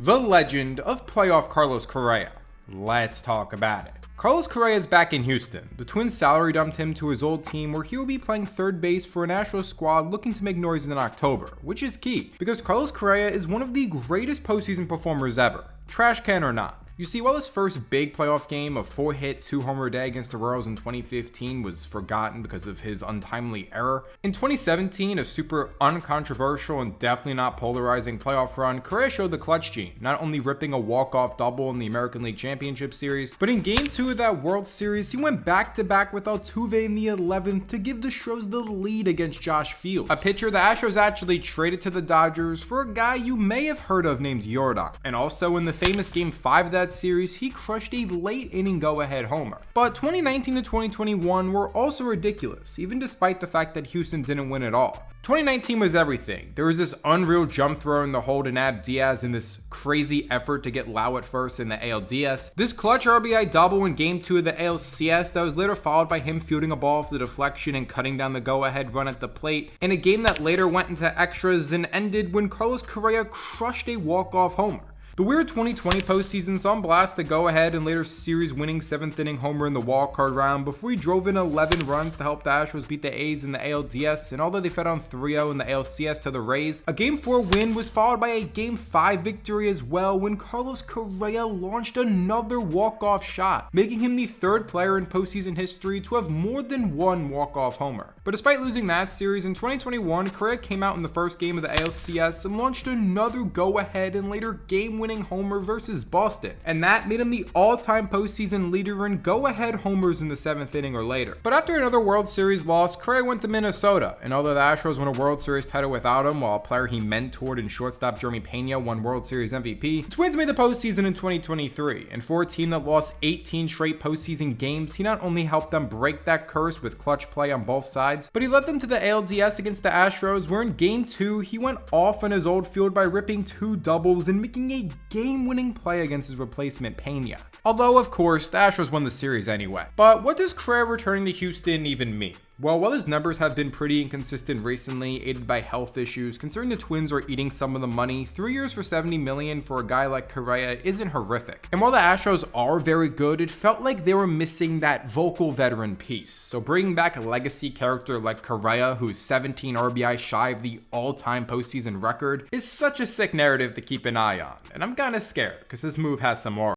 The legend of playoff Carlos Correa. Let's talk about it. Carlos Correa is back in Houston. The Twins salary dumped him to his old team where he will be playing third base for a National squad looking to make noise in October, which is key because Carlos Correa is one of the greatest postseason performers ever, trash can or not. You see, while his first big playoff game of 4-hit, 2-homer day against the Royals in 2015 was forgotten because of his untimely error, in 2017, a super uncontroversial and definitely not polarizing playoff run, Correa showed the clutch gene, not only ripping a walk-off double in the American League Championship Series, but in Game 2 of that World Series, he went back-to-back with Altuve in the 11th to give the Astros the lead against Josh Fields, a pitcher the Astros actually traded to the Dodgers for a guy you may have heard of named Yordan. And also in the famous Game 5 of that series, he crushed a late inning go-ahead homer. But 2019 to 2021 were also ridiculous, even despite the fact that Houston didn't win at all. 2019 was everything. There was this unreal jump throw in the hole to nab Diaz in this crazy effort to get Lau at first in the ALDS. This clutch RBI double in Game 2 of the ALCS that was later followed by him fielding a ball for the deflection and cutting down the go-ahead run at the plate, in a game that later went into extras and ended when Carlos Correa crushed a walk-off homer. The weird 2020 postseason saw him blast a go-ahead and later series-winning 7th-inning homer in the wildcard round before he drove in 11 runs to help the Astros beat the A's in the ALDS, and although they fell down 3-0 in the ALCS to the Rays, a Game 4 win was followed by a Game 5 victory as well when Carlos Correa launched another walk-off shot, making him the third player in postseason history to have more than one walk-off homer. But despite losing that series, in 2021, Correa came out in the first game of the ALCS and launched another go-ahead and later game-winning homer versus Boston, and that made him the all-time postseason leader in go-ahead homers in the 7th inning or later. But after another World Series loss, Correa went to Minnesota, and although the Astros won a World Series title without him, while a player he mentored in shortstop Jeremy Pena won World Series MVP, the Twins made the postseason in 2023, and for a team that lost 18 straight postseason games, he not only helped them break that curse with clutch play on both sides, but he led them to the ALDS against the Astros, where in Game 2, he went off on his old field by ripping 2 doubles and making a game-winning play against his replacement Pena. Although, of course, the Astros won the series anyway. But what does Correa returning to Houston even mean? Well, while his numbers have been pretty inconsistent recently, aided by health issues, considering the Twins are eating some of the money, 3 years for $70 million for a guy like Correa isn't horrific. And while the Astros are very good, it felt like they were missing that vocal veteran piece. So bringing back a legacy character like Correa, who's 17 RBI shy of the all-time postseason record, is such a sick narrative to keep an eye on. And I'm kinda scared, because this move has some aura.